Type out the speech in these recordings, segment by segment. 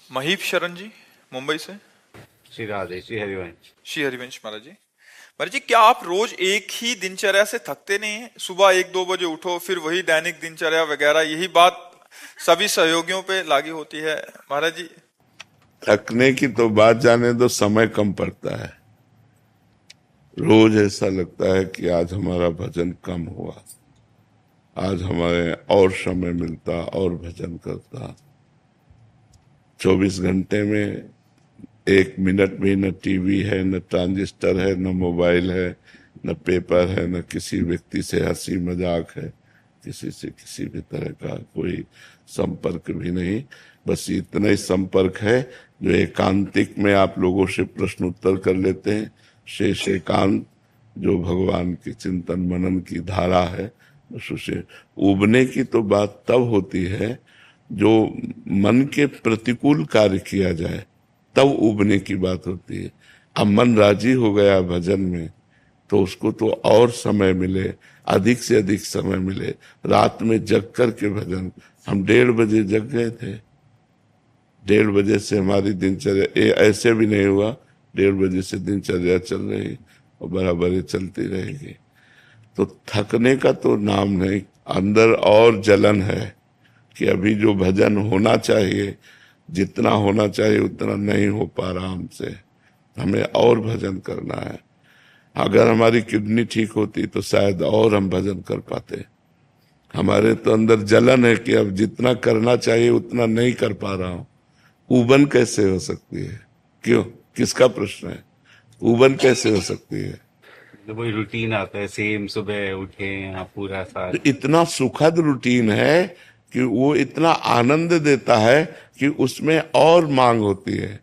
महीप शरण जी, मुंबई से। श्री राधे, श्री हरिवंश। श्री हरिवंश महाराज जी, क्या आप रोज एक ही दिनचर्या से थकते नहीं हैं? सुबह 1-2 बजे उठो, फिर वही दैनिक दिनचर्या वगैरह, यही बात सभी सहयोगियों पे लागू होती है महाराज जी। थकने की तो बात जाने दो, समय कम पड़ता है। रोज ऐसा लगता है कि आज हमारा भजन कम हुआ, आज हमें और समय मिलता और भजन करता। 24 घंटे में 1 मिनट भी न टीवी है, न ट्रांजिस्टर है, न मोबाइल है, न पेपर है, न किसी व्यक्ति से हंसी मजाक है, किसी से किसी भी तरह का कोई संपर्क भी नहीं। बस इतना ही संपर्क है जो एकांतिक में आप लोगों से प्रश्न उत्तर कर लेते हैं। शेष एकांत जो भगवान की चिंतन मनन की धारा है, उससे उबने की तो बात तब होती है जो मन के प्रतिकूल कार्य किया जाए, तब उबने की बात होती है। अब मन राजी हो गया भजन में, तो उसको तो और समय मिले, अधिक से अधिक समय मिले। रात में जग कर के भजन, हम 1:30 बजे जग गए थे। 1:30 बजे से हमारी दिनचर्या, ऐसे भी नहीं हुआ 1:30 बजे से दिनचर्या चल रही और बराबर चलती रहेगी। तो थकने का तो नाम नहीं, अंदर और जलन है कि अभी जो भजन होना चाहिए, जितना होना चाहिए उतना नहीं हो पा रहा हमसे, हमें और भजन करना है। अगर हमारी किडनी ठीक होती तो शायद और हम भजन कर पाते। हमारे तो अंदर जलन है कि अब जितना करना चाहिए उतना नहीं कर पा रहा हूं। उबन कैसे हो सकती है? क्यों, किसका प्रश्न है? उबन कैसे हो सकती है? तो वही रूटीन आता है, सेम सुबह उठे आप पूरा साल। इतना सुखद रूटीन है कि वो इतना आनंद देता है कि उसमें और मांग होती है,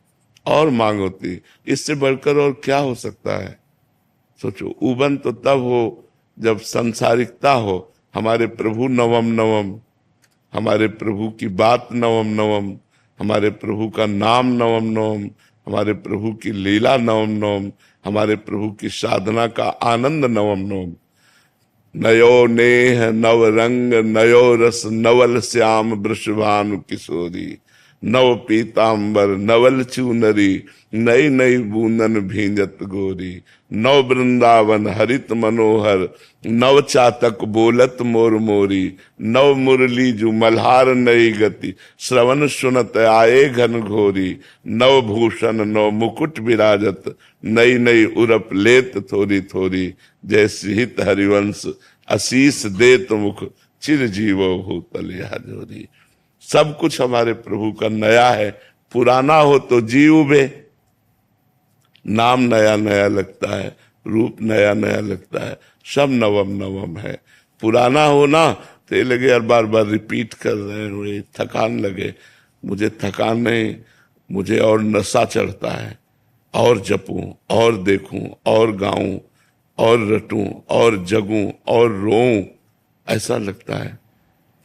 और मांग होती है। इससे बढ़कर और क्या हो सकता है? सोचो, उबन तो तब हो जब संसारिकता हो। हमारे प्रभु नवम नवम, हमारे प्रभु की बात नवम नवम, हमारे प्रभु का नाम नवम नवम, हमारे प्रभु की लीला नवम नवम, हमारे प्रभु की साधना का आनंद नवम नवम। नयो नेह नव रंग, नयो रस नवल श्याम वृषभानु किशोरी, नव पीतांबर नवल चूनरी, नई नई बूंदन भींजत गोरी, नव वृंदावन हरित मनोहर, नव चातक बोलत मोर मोरी, नव मुरली जु मल्हार नई गति, श्रवण सुनत आए घन घोरी, नव भूषण नव मुकुट विराजत, नई नई उरप लेत थोरी थोरी, जैसे हित हरिवंश आशीष देत मुख, चिर जीवो भूतल यह जोरी। सब कुछ हमारे प्रभु का नया है। पुराना हो तो जी उबे, नाम नया नया लगता है, रूप नया नया लगता है, सब नवम नवम है। पुराना हो ना तो ये लगे यार बार बार रिपीट कर रहे हैं, वही थकान लगे। मुझे थकान नहीं, मुझे और नशा चढ़ता है, और जपूं और देखूं और गाऊं और रटूं और जगूं और रोऊं, ऐसा लगता है।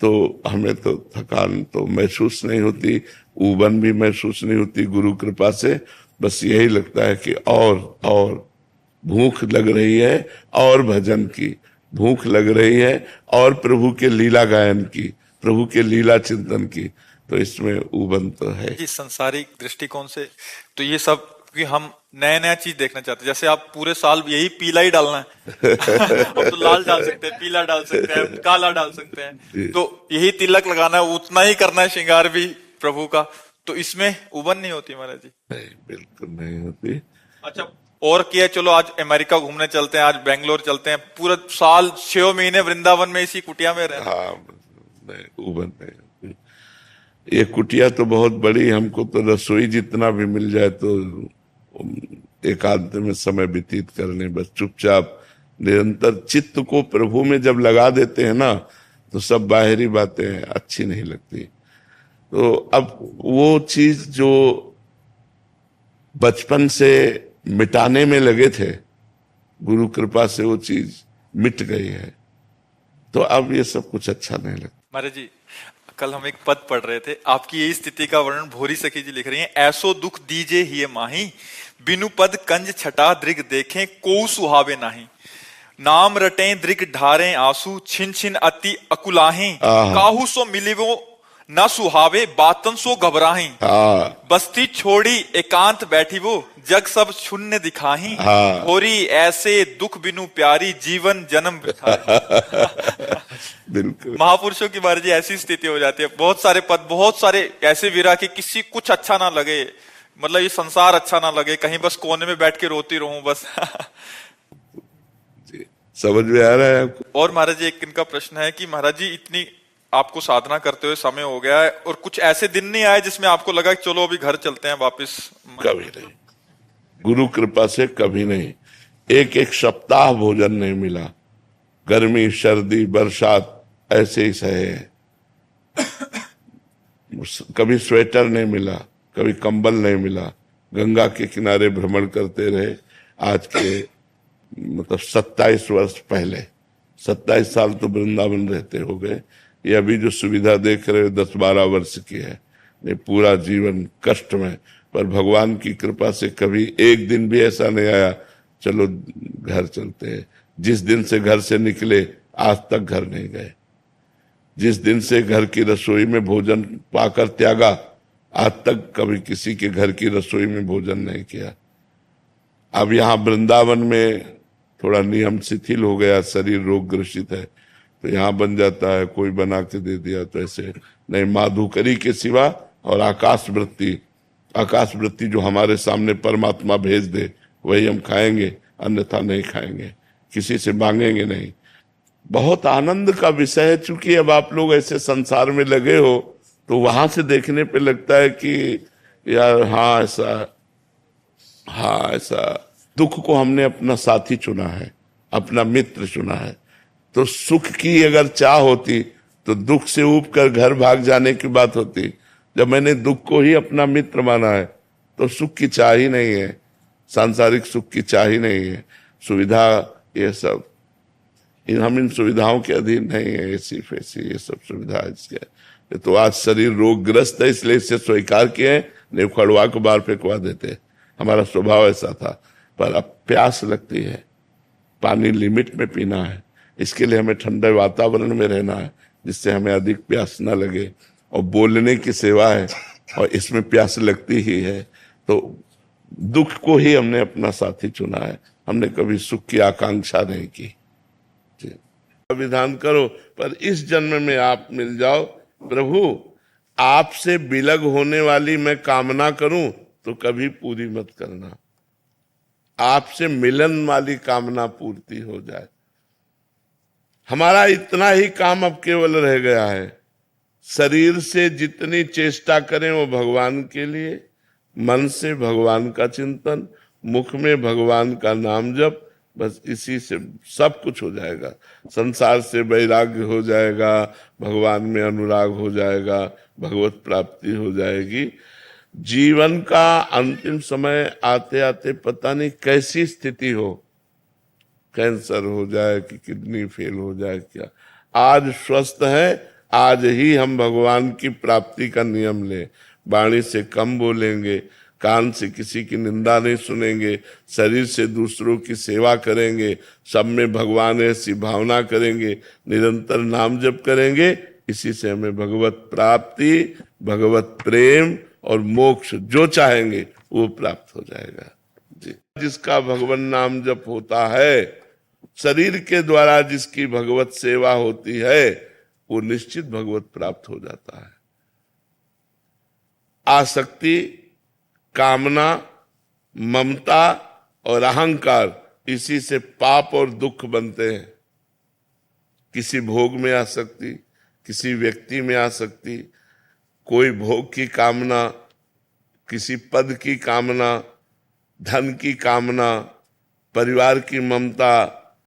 तो हमें तो थकान तो महसूस नहीं होती, उबन भी महसूस नहीं होती गुरु कृपा से। बस यही लगता है कि और भूख लग रही है, और भजन की भूख लग रही है, और प्रभु के लीला गायन की, प्रभु के लीला चिंतन की। तो इसमें उबन तो है जी, संसारिक दृष्टिकोण से तो ये सब, क्योंकि हम नया नया चीज देखना चाहते हैं। जैसे आप पूरे साल यही पीला ही डालना है अब तो लाल डाल सकते हैं, पीला डाल सकते हैं, काला डाल सकते हैं, तो यही तिलक लगाना है, उतना ही करना है श्रृंगार भी प्रभु का। तो इसमें उबन नहीं होती महाराज जी? नहीं, बिल्कुल नहीं होती। अच्छा, और क्या, चलो आज अमेरिका घूमने चलते हैं, आज बेंगलोर चलते हैं, पूरा साल 6 महीने वृंदावन में इसी कुटिया में रहना। हाँ, नहीं, उबन नहीं होती। ये कुटिया तो बहुत बड़ी, हमको तो रसोई जितना भी मिल जाए तो एकांत में समय व्यतीत करने, बस चुपचाप निरंतर चित्त को प्रभु में जब लगा देते हैं ना, तो सब बाहरी बातें अच्छी नहीं लगती। तो अब वो चीज जो बचपन से मिटाने में लगे थे, गुरु कृपा से वो चीज मिट गई है, तो अब ये सब कुछ अच्छा नहीं लगता। महाराज जी, कल हम एक पद पढ़ रहे थे, आपकी यही स्थिति का वर्णन भोरी सखी जी लिख रही हैं। ऐसो दुख दीजे ही माही, बिनु पद कंज छटा दृग देखें, को सुहावे नाही। नाम रटें दृग ढारें आंसू, छिन छिन अति अकुलाहें, काहू सो मिलिवो ना सुहावे बातन सो घबराही, हाँ बस्ती छोड़ी एकांत बैठी वो, जग सब शून्य दिखाही, हाँ। होरी ऐसे दुख बिनु प्यारी, जीवन जन्म बिठाई। बिल्कुल। महापुरुषों की महाराज जी ऐसी स्थिति हो जाती है, बहुत सारे पद, बहुत सारे ऐसे विरह कि किसी कुछ अच्छा ना लगे, मतलब ये संसार अच्छा ना लगे, कहीं बस कोने में बैठ के रोती रहूं बस। समझ में आ रहा है आपको? और महाराज जी एक इनका प्रश्न है कि महाराज जी इतनी आपको साधना करते हुए समय हो गया है और कुछ ऐसे दिन नहीं आए जिसमें आपको लगा कि चलो अभी घर चलते हैं वापस? कभी नहीं, गुरु कृपा से कभी नहीं। एक एक सप्ताह भोजन नहीं मिला, गर्मी सर्दी बरसात ऐसे ही सहे हैं। कभी स्वेटर नहीं मिला, कभी कंबल नहीं मिला, गंगा के किनारे भ्रमण करते रहे। आज के मतलब 27 वर्ष पहले, 27 साल तो वृंदावन रहते हो गए। ये अभी जो सुविधा देख रहे हो 10-12 वर्ष की है। ये पूरा जीवन कष्ट में, पर भगवान की कृपा से कभी एक दिन भी ऐसा नहीं आया चलो घर चलते हैं। जिस दिन से घर से निकले आज तक घर नहीं गए। जिस दिन से घर की रसोई में भोजन पाकर त्यागा, आज तक कभी किसी के घर की रसोई में भोजन नहीं किया। अब यहाँ वृंदावन में थोड़ा नियम शिथिल हो गया, शरीर रोग ग्रसित है तो यहाँ बन जाता है, कोई बना के दे दिया तो ऐसे नहीं। माधुकरी के सिवा और आकाश वृत्ति जो हमारे सामने परमात्मा भेज दे वही हम खाएंगे, अन्यथा नहीं खाएंगे, किसी से मांगेंगे नहीं। बहुत आनंद का विषय है। चूंकि अब आप लोग ऐसे संसार में लगे हो तो वहां से देखने पे लगता है कि यार हाँ ऐसा दुख को हमने अपना साथी चुना है, अपना मित्र चुना है। तो सुख की अगर चाह होती तो दुख से ऊब कर घर भाग जाने की बात होती। जब मैंने दुख को ही अपना मित्र माना है तो सुख की चाह ही नहीं है, सांसारिक सुख की चाह ही नहीं है। सुविधा ये सब हम इन सुविधाओं के अधीन नहीं है, ऐसी फैसी ये सब सुविधा इसके। तो आज शरीर रोगग्रस्त है इसलिए इसे स्वीकार किए, नहीं उखड़वा को बाहर फेंकवा देते। हमारा स्वभाव ऐसा था। पर अब प्यास लगती है, पानी लिमिट में पीना है, इसके लिए हमें ठंडे वातावरण में रहना है जिससे हमें अधिक प्यास न लगे। और बोलने की सेवा है और इसमें प्यास लगती ही है। तो दुख को ही हमने अपना साथी चुना है, हमने कभी सुख की आकांक्षा नहीं की। विधान करो पर इस जन्म में आप मिल जाओ। प्रभु आपसे बिलग होने वाली मैं कामना करूं तो कभी पूरी मत करना, आपसे मिलन वाली कामना पूर्ति हो जाए। हमारा इतना ही काम अब केवल रह गया है, शरीर से जितनी चेष्टा करें वो भगवान के लिए, मन से भगवान का चिंतन, मुख में भगवान का नाम जप, बस इसी से सब कुछ हो जाएगा। संसार से वैराग्य हो जाएगा, भगवान में अनुराग हो जाएगा, भगवत प्राप्ति हो जाएगी। जीवन का अंतिम समय आते आते पता नहीं कैसी स्थिति हो, कैंसर हो जाए कि किडनी फेल हो जाए, क्या आज स्वस्थ है, आज ही हम भगवान की प्राप्ति का नियम लें। वाणी से कम बोलेंगे, कान से किसी की निंदा नहीं सुनेंगे, शरीर से दूसरों की सेवा करेंगे, सब में भगवान ऐसी भावना करेंगे, निरंतर नाम जप करेंगे। इसी से हमें भगवत प्राप्ति, भगवत प्रेम और मोक्ष जो चाहेंगे वो प्राप्त हो जाएगा जी। जिसका भगवान नाम जप होता है, शरीर के द्वारा जिसकी भगवत सेवा होती है, वो निश्चित भगवत प्राप्त हो जाता है। आसक्ति, कामना, ममता और अहंकार, इसी से पाप और दुख बनते हैं। किसी भोग में आसक्ति, किसी व्यक्ति में आसक्ति, कोई भोग की कामना, किसी पद की कामना, धन की कामना, परिवार की ममता,